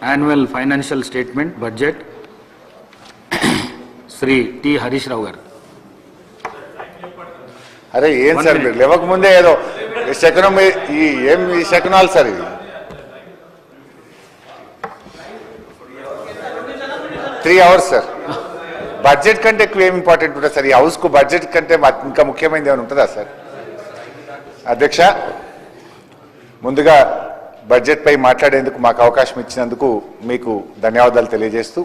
Annual financial statement budget Shri T Harish Rao గారు. అరే ఏం సార్ మీరు లేవక ముందే ఏదో శకనం ఏం ఈ శకనాలు సార్ ఇది 3 hours సార్. బడ్జెట్ కంటే ఎక్కువ ఏం ఇంపార్టెంట్ ఉంటుంది సార్ ఈ హౌస్కు? బడ్జెట్ కంటే ఇంకా ముఖ్యమైనది ఏమైనా ఉంటుందా సార్? అధ్యక్ష, ముందుగా బడ్జెట్ పై మాట్లాడేందుకు మాకు అవకాశం ఇచ్చినందుకు మీకు ధన్యవాదాలు తెలియజేస్తూ,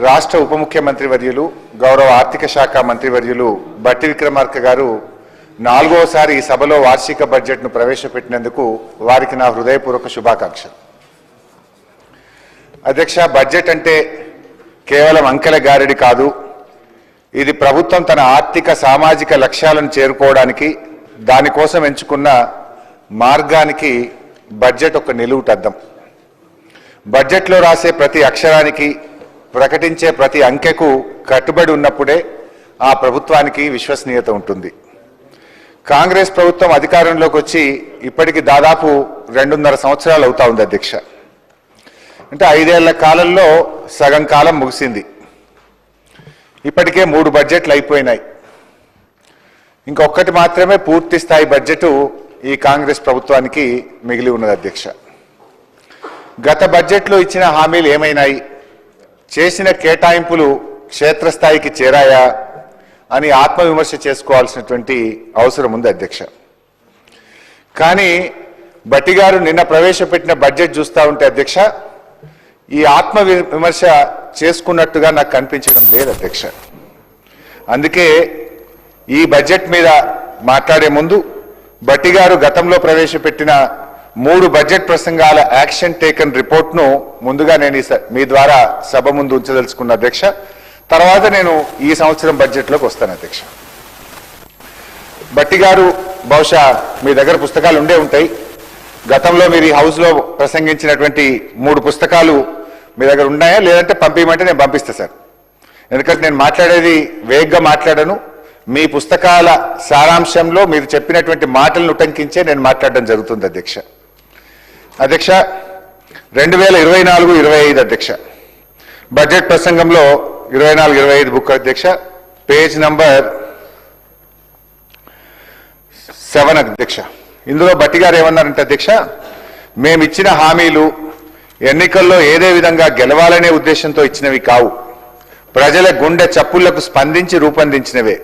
రాష్ట్ర ఉప ముఖ్యమంత్రి వర్యులు గౌరవ ఆర్థిక శాఖ మంత్రి వర్యులు బట్టి విక్రమార్క గారు 4వసారి ఈ సభలో వార్షిక బడ్జెట్ను ప్రవేశపెట్టినందుకు వారికి నా హృదయపూర్వక శుభాకాంక్షలు. అధ్యక్ష, బడ్జెట్ అంటే కేవలం అంకెల గారడి కాదు. ఇది ప్రభుత్వం తన ఆర్థిక సామాజిక లక్ష్యాలను చేరుకోవడానికి దానికోసం ఎంచుకున్న మార్గానికి బడ్జెట్ ఒక నిలువుటద్దం. బడ్జెట్లో రాసే ప్రతి అక్షరానికి, ప్రకటించే ప్రతి అంకెకు కట్టుబడి ఉన్నప్పుడే ఆ ప్రభుత్వానికి విశ్వసనీయత ఉంటుంది. కాంగ్రెస్ ప్రభుత్వం అధికారంలోకి వచ్చి ఇప్పటికి దాదాపు 2.5 సంవత్సరాలు అవుతా ఉంది అధ్యక్ష. అంటే 5 ఏళ్ల కాలంలో సగం కాలం ముగిసింది. ఇప్పటికే 3 బడ్జెట్లు అయిపోయినాయి. ఇంకొకటి మాత్రమే పూర్తి స్థాయి బడ్జెట్ ఈ కాంగ్రెస్ ప్రభుత్వానికి మిగిలి ఉన్నది అధ్యక్ష. గత బడ్జెట్లో ఇచ్చిన హామీలు ఏమైనాయి, చేసిన కేటాయింపులు క్షేత్రస్థాయికి చేరాయా అని ఆత్మవిమర్శ చేసుకోవాల్సినటువంటి అవసరం ఉంది అధ్యక్ష. కానీ బట్టి గారు నిన్న ప్రవేశపెట్టిన బడ్జెట్ చూస్తూ ఉంటే అధ్యక్ష, ఈ ఆత్మవిమర్శ చేసుకున్నట్టుగా నాకు కనిపించడం లేదు అధ్యక్ష. అందుకే ఈ బడ్జెట్ మీద మాట్లాడే ముందు బట్టి గారు గతంలో ప్రవేశపెట్టిన 3 బడ్జెట్ ప్రసంగాల యాక్షన్ టేకన్ రిపోర్ట్ను ముందుగా నేను మీ ద్వారా సభ ముందు ఉంచదలుచుకున్న అధ్యక్ష. తర్వాత నేను ఈ సంవత్సరం బడ్జెట్లోకి వస్తాను అధ్యక్ష. బట్టి గారు బహుశా మీ దగ్గర పుస్తకాలు ఉండే ఉంటాయి. గతంలో మీరు ఈ హౌస్లో ప్రసంగించినటువంటి 3 పుస్తకాలు మీ దగ్గర ఉన్నాయా? లేదంటే పంపించమంటే నేను పంపిస్తాను సార్. ఎందుకంటే నేను మాట్లాడేది వేగంగా మాట్లాడను. మీ పుస్తకాల సారాంశంలో మీరు చెప్పినటువంటి మాటలను ఉటంకించే నేను మాట్లాడడం జరుగుతుంది అధ్యక్ష. అధ్యక్ష, 2024-25 అధ్యక్ష బడ్జెట్ ప్రసంగంలో 24-25 బుక్ అధ్యక్ష, పేజ్ నంబర్ 7 అధ్యక్ష. ఇందులో బట్టి గారు ఏమన్నారంటే అధ్యక్ష, మేమిచ్చిన హామీలు ఎన్నికల్లో ఏదే విధంగా గెలవాలనే ఉద్దేశంతో ఇచ్చినవి కావు, ప్రజల గుండె చప్పుళ్లకు స్పందించి రూపొందించినవే.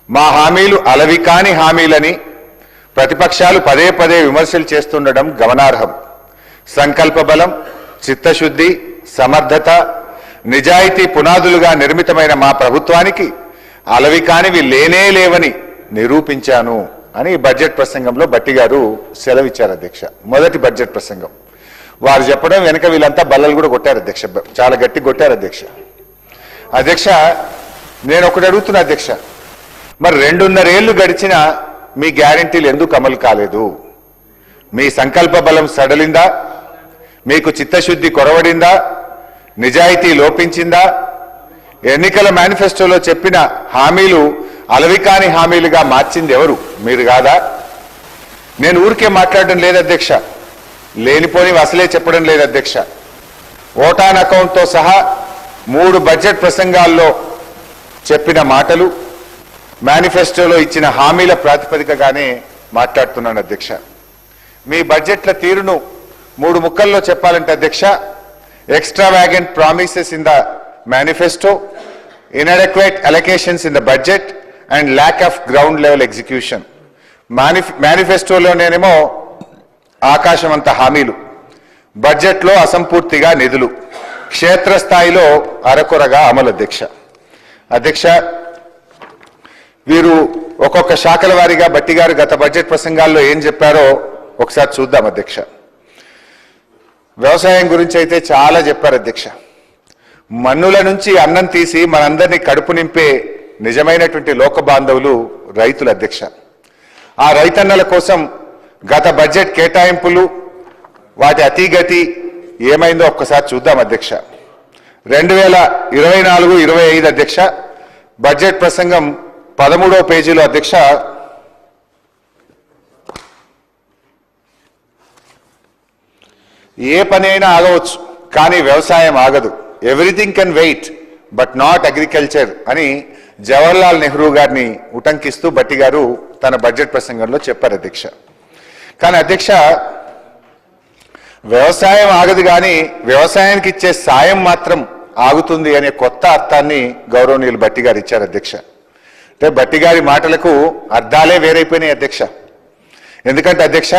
మా హామీలు అలవి కాని హామీలని ప్రతిపక్షాలు పదే పదే విమర్శలు చేస్తుండడం గమనార్హం. సంకల్ప బలం, చిత్తశుద్ధి, సమర్థత, నిజాయితీ పునాదులుగా నిర్మితమైన మా ప్రభుత్వానికి అలవి కానివి లేనే లేవని నిరూపించాను అని బడ్జెట్ ప్రసంగంలో బట్టి గారు సెలవిచ్చారు అధ్యక్ష. మొదటి బడ్జెట్ ప్రసంగం వారు చెప్పడం వెనుక వీళ్ళంతా బల్లలు కూడా కొట్టారు అధ్యక్ష, చాలా గట్టి కొట్టారు అధ్యక్ష. అధ్యక్ష, నేను ఒకటి అడుగుతున్నా అధ్యక్ష, మరి 2.5 ఏళ్లు గడిచినా మీ గ్యారంటీలు ఎందుకు అమలు కాలేదు? మీ సంకల్ప బలం సడలిందా? మీకు చిత్తశుద్ధి కొరవడిందా? నిజాయితీ లోపించిందా? ఎన్నికల మేనిఫెస్టోలో చెప్పిన హామీలు అలవికాని హామీలుగా మార్చింది ఎవరు? మీరు కాదా? నేను ఊరికే మాట్లాడడం లేదు అధ్యక్ష, లేనిపోని అసలే చెప్పడం లేదు అధ్యక్ష. ఓటాన్ అకౌంట్తో సహా 3 బడ్జెట్ ప్రసంగాల్లో చెప్పిన మాటలు, మేనిఫెస్టోలో ఇచ్చిన హామీల ప్రాతిపదికగానే మాట్లాడుతున్నాను అధ్యక్ష. మీ బడ్జెట్ల తీరును 3 ముక్కల్లో చెప్పాలంటే అధ్యక్ష, extravagant promises in the manifesto, inadequate allocations in the budget and lack of ground level execution. మేనిఫెస్టోలోనేమో ఆకాశమంత హామీలు, బడ్జెట్లో అసంపూర్తిగా నిధులు, క్షేత్రస్థాయిలో అరకొరగా అమలు అధ్యక్ష. అధ్యక్ష, వీరు ఒక్కొక్క శాఖల వారీగా బట్టి గారు గత బడ్జెట్ ప్రసంగాల్లో ఏం చెప్పారో ఒకసారి చూద్దాం అధ్యక్ష. వ్యవసాయం గురించి అయితే చాలా చెప్పారు అధ్యక్ష. మన్నుల నుంచి అన్నం తీసి మనందరినీ కడుపు నింపే నిజమైనటువంటి లోక బాంధవులు రైతులు అధ్యక్ష. ఆ రైతన్నల కోసం గత బడ్జెట్ కేటాయింపులు, వాటి అతిగతి ఏమైందో ఒక్కసారి చూద్దాం అధ్యక్ష. 2024-25 అధ్యక్ష బడ్జెట్ ప్రసంగం 13వ పేజీలో అధ్యక్ష ఏ పని అయినా ఆగవచ్చు, కానీ వ్యవసాయం ఆగదు. Everything can wait but not agriculture అని జవహర్లాల్ నెహ్రూ గారిని ఉటంకిస్తూ భట్టి గారు తన బడ్జెట్ ప్రసంగంలో చెప్పారు అధ్యక్ష. కానీ అధ్యక్ష, వ్యవసాయం ఆగదు కానీ వ్యవసాయానికి ఇచ్చే సాయం మాత్రం ఆగుతుంది అనే కొత్త అర్థాన్ని గౌరవనీయులు భట్టి గారు ఇచ్చారు అధ్యక్ష. అంటే భట్టి గారి మాటలకు అర్థాలే వేరైపోయినాయి అధ్యక్ష. ఎందుకంటే అధ్యక్ష,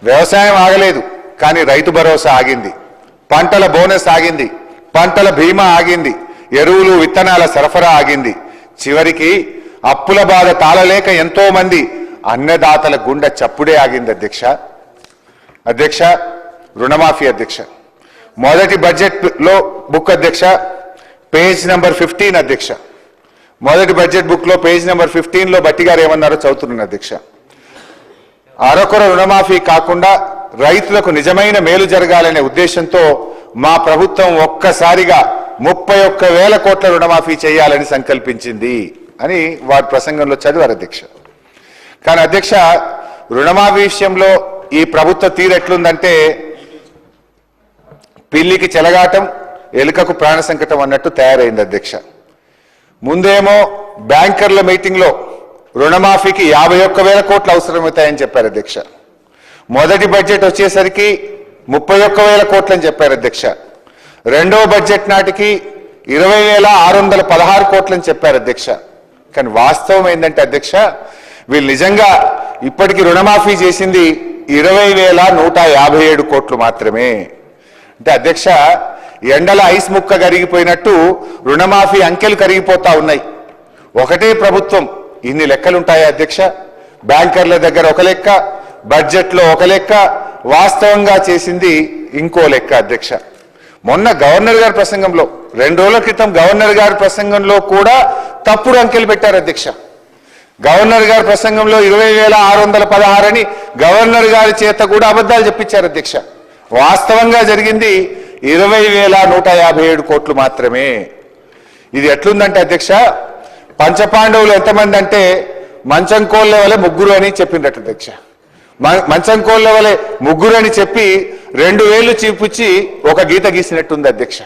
వ్యవసాయం ఆగలేదు కానీ రైతు భరోసా ఆగింది, పంటల బోనస్ ఆగింది, పంటల బీమా ఆగింది, ఎరువులు విత్తనాల సరఫరా ఆగింది, చివరికి అప్పుల బాధ తాళలేక ఎంతో మంది అన్నదాతల గుండె చప్పుడే ఆగింది అధ్యక్ష. అధ్యక్ష, రుణమాఫీ అధ్యక్ష, మొదటి బడ్జెట్ లో బుక్ అధ్యక్ష, పేజ్ నెంబర్ 15 అధ్యక్ష, మొదటి బడ్జెట్ బుక్ లో పేజ్ నెంబర్ 15 లో భట్టి గారు ఏమన్నారో చదువుతున్నాను అధ్యక్ష. అరకొర రుణమాఫీ కాకుండా రైతులకు నిజమైన మేలు జరగాలనే ఉద్దేశంతో మా ప్రభుత్వం ఒక్కసారిగా 31,000 కోట్ల రుణమాఫీ చేయాలని సంకల్పించింది అని వారి ప్రసంగంలో చదివారు అధ్యక్ష. కానీ అధ్యక్ష, రుణమాఫీ విషయంలో ఈ ప్రభుత్వ తీరు ఎట్లుందంటే పిల్లికి చెలగాటం, ఎలుకకు ప్రాణ సంకటం అన్నట్టు తయారైంది అధ్యక్ష. ముందేమో బ్యాంకర్ల మీటింగ్లో రుణమాఫీకి 51,000 కోట్లు అవసరమవుతాయని చెప్పారు అధ్యక్ష. మొదటి బడ్జెట్ వచ్చేసరికి 31,000 కోట్లని చెప్పారు అధ్యక్ష. రెండవ బడ్జెట్ నాటికి 20,616 కోట్లని చెప్పారు అధ్యక్ష. కానీ వాస్తవం ఏంటంటే అధ్యక్ష, వీళ్ళు నిజంగా ఇప్పటికి రుణమాఫీ చేసింది 20,157 కోట్లు మాత్రమే. అంటే అధ్యక్ష, ఎండల ఐస్ ముక్క కరిగిపోయినట్టు రుణమాఫీ అంకెలు కరిగిపోతా ఉన్నాయి. ఒకటే ప్రభుత్వం ఇన్ని లెక్కలుంటాయా అధ్యక్ష? బ్యాంకర్ల దగ్గర ఒక లెక్క, బడ్జెట్లో ఒక లెక్క, వాస్తవంగా చేసింది ఇంకో లెక్క అధ్యక్ష. మొన్న గవర్నర్ గారి ప్రసంగంలో 2 రోజుల క్రితం గవర్నర్ గారి ప్రసంగంలో కూడా తప్పుడు అంకెలు పెట్టారు అధ్యక్ష. గవర్నర్ గారి ప్రసంగంలో 20,616 అని గవర్నర్ గారి చేత కూడా అబద్ధాలు చెప్పించారు అధ్యక్ష. వాస్తవంగా జరిగింది 20,157 కోట్లు మాత్రమే. ఇది ఎట్లుందంటే అధ్యక్ష, పంచపాండవులు ఎంతమంది అంటే మంచం కోళ్ళ వలె 3 అని చెప్పిండట అధ్యక్ష. మంచం కోళ్ళ వలె 3 అని చెప్పి 2 వేళ్లు చూపించి ఒక గీత గీసినట్టుంది అధ్యక్ష.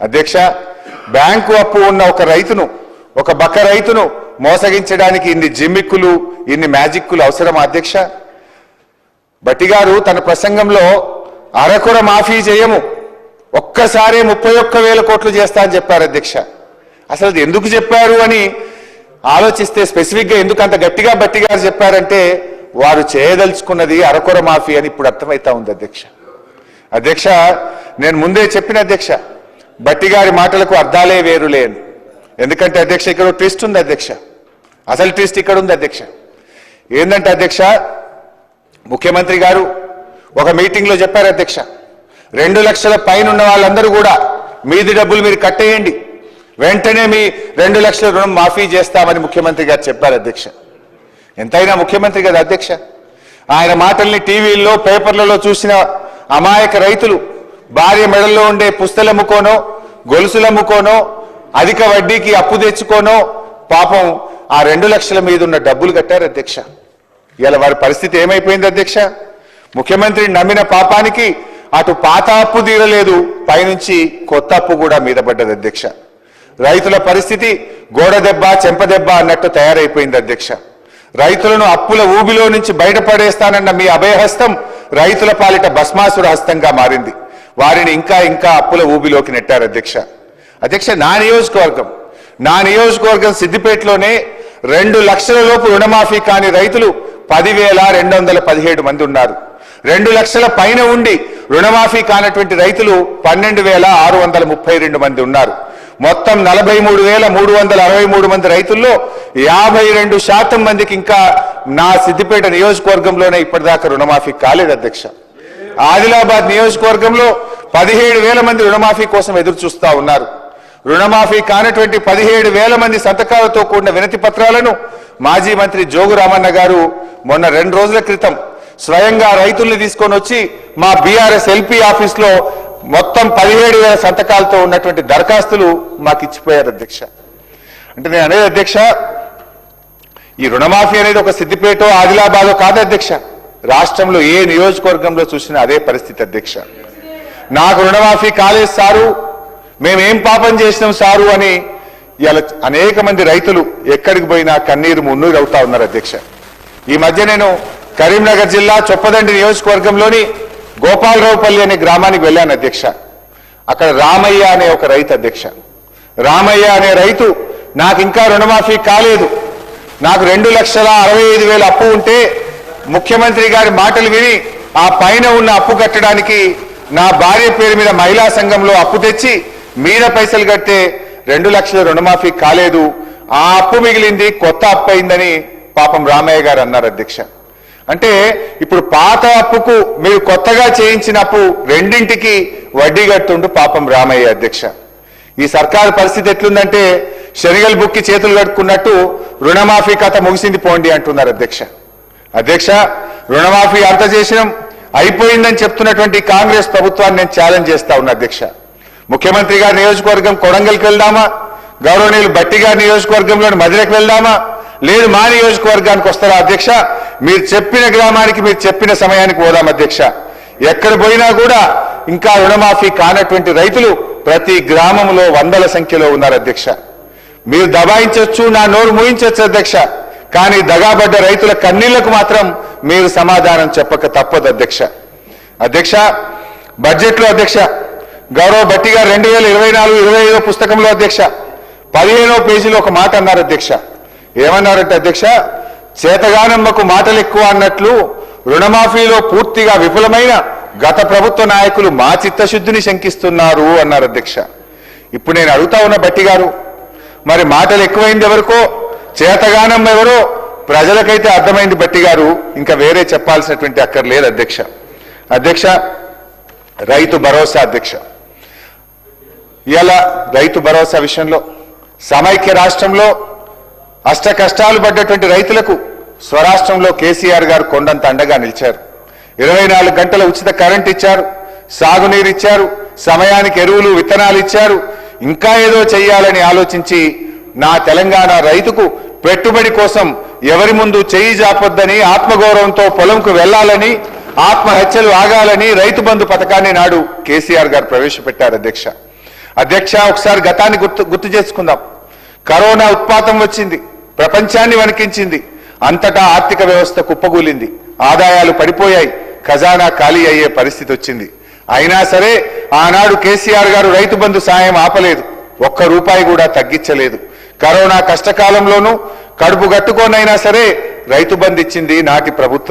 అధ్యక్ష, బ్యాంకు అప్పు ఉన్న ఒక రైతును, ఒక బక్క రైతును మోసగించడానికి ఇన్ని జిమ్మిక్కులు, ఇన్ని మ్యాజిక్కులు అవసరమా అధ్యక్ష? భట్టి గారు తన ప్రసంగంలో అరకొర మాఫీ చేయము, ఒక్కసారి 31,000 కోట్లు చేస్తా అని చెప్పారు అధ్యక్ష. అసలు ఎందుకు చెప్పారు అని ఆలోచిస్తే స్పెసిఫిక్గా ఎందుకు అంత గట్టిగా భట్టి గారు చెప్పారంటే వారు చేయదలుచుకున్నది అరకొర మాఫీ అని ఇప్పుడు అర్థమవుతా ఉంది అధ్యక్ష. అధ్యక్ష, నేను ముందే చెప్పిన అధ్యక్ష, భట్టి గారి మాటలకు అర్థాలే వేరులే అని. ఎందుకంటే అధ్యక్ష, ఇక్కడ ట్విస్ట్ ఉంది అధ్యక్ష. అసలు ట్విస్ట్ ఇక్కడ ఉంది అధ్యక్ష. ఏంటంటే అధ్యక్ష, ముఖ్యమంత్రి గారు ఒక మీటింగ్లో చెప్పారు అధ్యక్ష, 2 లక్షల పైన ఉన్న వాళ్ళందరూ కూడా మీది డబ్బులు మీరు కట్టేయండి, వెంటనే మీ 2 లక్షల రుణం మాఫీ చేస్తామని ముఖ్యమంత్రి గారు చెప్పారు అధ్యక్ష. ఎంతైనా ముఖ్యమంత్రి కదా అధ్యక్ష. ఆయన మాటల్ని టీవీల్లో, పేపర్లలో చూసిన అమాయక రైతులు భార్య మెడల్లో ఉండే పుస్తలు అమ్ముకోనో, గొలుసులు అమ్ముకోనో, అధిక వడ్డీకి అప్పు తెచ్చుకోనో పాపం ఆ 2 లక్షల మీద ఉన్న డబ్బులు కట్టారు అధ్యక్ష. ఇలా వారి పరిస్థితి ఏమైపోయింది అధ్యక్ష? ముఖ్యమంత్రిని నమ్మిన పాపానికి అటు పాత అప్పు తీరలేదు, పైనుంచి కొత్త అప్పు కూడా మీద పడ్డది అధ్యక్ష. రైతుల పరిస్థితి గోడ దెబ్బ, చెంప దెబ్బ అన్నట్టు తయారైపోయింది అధ్యక్ష. రైతులను అప్పుల ఊబిలో నుంచి బయటపడేస్తానన్న మీ అభయహస్తం రైతుల పాలిట భస్మాసుర హస్తంగా మారింది. వారిని ఇంకా ఇంకా అప్పుల ఊబిలోకి నెట్టారు అధ్యక్ష. అధ్యక్ష, నా నియోజకవర్గం సిద్దిపేటలోనే 2 లక్షల లోపు రుణమాఫీ కాని రైతులు 10,217 మంది ఉన్నారు. 2 లక్షల పైన ఉండి రుణమాఫీ కానటువంటి రైతులు 12,632 మంది ఉన్నారు. మొత్తం 43,363 మంది రైతుల్లో 52% మందికి ఇంకా నా సిద్దిపేట నియోజకవర్గంలోనే ఇప్పటిదాకా రుణమాఫీ కాలేదు అధ్యక్ష. ఆదిలాబాద్ నియోజకవర్గంలో 17,000 మంది రుణమాఫీ కోసం ఎదురు చూస్తా ఉన్నారు. రుణమాఫీ కానటువంటి 17,000 మంది సంతకాలతో కూడిన వినతి పత్రాలను మాజీ మంత్రి జోగు రామన్న గారు మొన్న 2 రోజుల క్రితం స్వయంగా రైతుల్ని తీసుకొని వచ్చి మా బీఆర్ఎస్ ఎల్పీ ఆఫీస్లో మొత్తం 17,000 సంతకాలతో ఉన్నటువంటి దరఖాస్తులు మాకు ఇచ్చిపోయారు అధ్యక్ష. అంటే నేను అనేది అధ్యక్ష, ఈ రుణమాఫీ అనేది ఒక సిద్దిపేట, ఆదిలాబాదో కాదు అధ్యక్ష. రాష్ట్రంలో ఏ నియోజకవర్గంలో చూసినా అదే పరిస్థితి అధ్యక్ష. నాకు రుణమాఫీ కాలేదు సారు, మేమేం పాపం చేసినాం సారు అని ఇలా అనేక మంది రైతులు ఎక్కడికి పోయినా కన్నీరు మున్నీరు అవుతా ఉన్నారు అధ్యక్ష. ఈ మధ్య నేను కరీంనగర్ జిల్లా చొప్పదండి నియోజకవర్గంలోని గోపాలరావుపల్లి అనే గ్రామానికి వెళ్ళాను అధ్యక్ష. అక్కడ రామయ్య అనే ఒక రైతు అధ్యక్ష. రామయ్య అనే రైతు నాకు ఇంకా రుణమాఫీ కాలేదు, నాకు 2,65,000 అప్పు ఉంటే ముఖ్యమంత్రి గారి మాటలు విని ఆ పైన ఉన్న అప్పు కట్టడానికి నా భార్య పేరు మీద మహిళా సంఘంలో అప్పు తెచ్చి మీద పైసలు కట్టే 2 లక్షల రుణమాఫీ కాలేదు, ఆ అప్పు మిగిలింది, కొత్త అప్పు అయిందని పాపం రామయ్య గారు అన్నారు అధ్యక్ష. అంటే ఇప్పుడు పాత అప్పుకు మీరు కొత్తగా చేయించిన అప్పు రెండింటికి వడ్డీ కట్టుండు పాపం రామయ్య అధ్యక్ష. ఈ సర్కారు పరిస్థితి ఎట్లుందంటే శనిగలు బుక్కి చేతులు కట్టుకున్నట్టు రుణమాఫీ కథ ముగిసింది పోండి అంటున్నారు అధ్యక్ష. అధ్యక్ష, రుణమాఫీ అంత చేసినాం అయిపోయిందని చెప్తున్నటువంటి కాంగ్రెస్ ప్రభుత్వాన్ని నేను ఛాలెంజ్ చేస్తా ఉన్నా అధ్యక్ష. ముఖ్యమంత్రి గారి నియోజకవర్గం కొడంగల్కి వెళ్దామా, గౌరవనీయులు బట్టి గారి నియోజకవర్గంలోని మధురకు వెళ్దామా, లేదు మా నియోజకవర్గానికి వస్తారా అధ్యక్ష? మీరు చెప్పిన గ్రామానికి మీరు చెప్పిన సమయానికి పోదాం అధ్యక్ష. ఎక్కడ పోయినా కూడా ఇంకా రుణమాఫీ కానటువంటి రైతులు ప్రతి గ్రామంలో వందల సంఖ్యలో ఉన్నారు అధ్యక్ష. మీరు దబాయించవచ్చు, నా నోరు మూయించవచ్చు అధ్యక్ష, కానీ దగాబడ్డ రైతుల కన్నీళ్లకు మాత్రం మీరు సమాధానం చెప్పక తప్పదు అధ్యక్ష. అధ్యక్ష, బడ్జెట్లో అధ్యక్ష గౌరవ బట్టి గారు 2024-25 పుస్తకంలో అధ్యక్ష 15వ పేజీలో ఒక మాట అన్నారు అధ్యక్ష. ఏమన్నారంటే అధ్యక్ష, చేతగానమ్మకు మాటలు ఎక్కువ అన్నట్లు రుణమాఫీలో పూర్తిగా విఫలమైన గత ప్రభుత్వ నాయకులు మా చిత్తశుద్ధిని శంకిస్తున్నారు అన్నారు అధ్యక్ష. ఇప్పుడు నేను అడుగుతా ఉన్న బట్టి గారు, మరి మాటలు ఎక్కువైంది ఎవరికో, చేతగానం ఎవరో ప్రజలకైతే అర్థమైంది బట్టి గారు, ఇంకా వేరే చెప్పాల్సినటువంటి అక్కర్లేదు అధ్యక్ష. అధ్యక్ష, రైతు భరోసా అధ్యక్ష, ఇలా రైతు భరోసా విషయంలో సమైక్య రాష్ట్రంలో అష్ట కష్టాలు పడ్డటువంటి రైతులకు స్వరాష్ట్రంలో కేసీఆర్ గారు కొండంత అండగా నిలిచారు. 24 గంటల ఉచిత కరెంట్ ఇచ్చారు, సాగునీరు ఇచ్చారు, సమయానికి ఎరువులు విత్తనాలు ఇచ్చారు. ఇంకా ఏదో చెయ్యాలని ఆలోచించి నా తెలంగాణ రైతుకు పెట్టుబడి కోసం ఎవరి ముందు చెయ్యి జాపొద్దని, ఆత్మగౌరవంతో పొలంకు వెళ్లాలని, ఆత్మహత్యలు ఆగాలని రైతు బంధు పథకాన్ని నాడు కేసీఆర్ గారు ప్రవేశపెట్టారు అధ్యక్ష. అధ్యక్ష, ఒకసారి గతాన్ని గుర్తు చేసుకుందాం. కరోనా ఉత్పాతం వచ్చింది, ప్రపంచాన్ని వణికించింది, అంతటా ఆర్థిక వ్యవస్థ కుప్పగూలింది, ఆదాయాలు పడిపోయాయి, ఖజానా ఖాళీ అయ్యే పరిస్థితి వచ్చింది. అయినా సరే ఆనాడు కేసీఆర్ గారు రైతు బంధు సాయం ఆపలేదు, ₹1 కూడా తగ్గించలేదు. కరోనా కష్టకాలంలోనూ కడుపు గట్టుకోనైనా సరే రైతు బంధు ఇచ్చింది నాటి ప్రభుత్వం.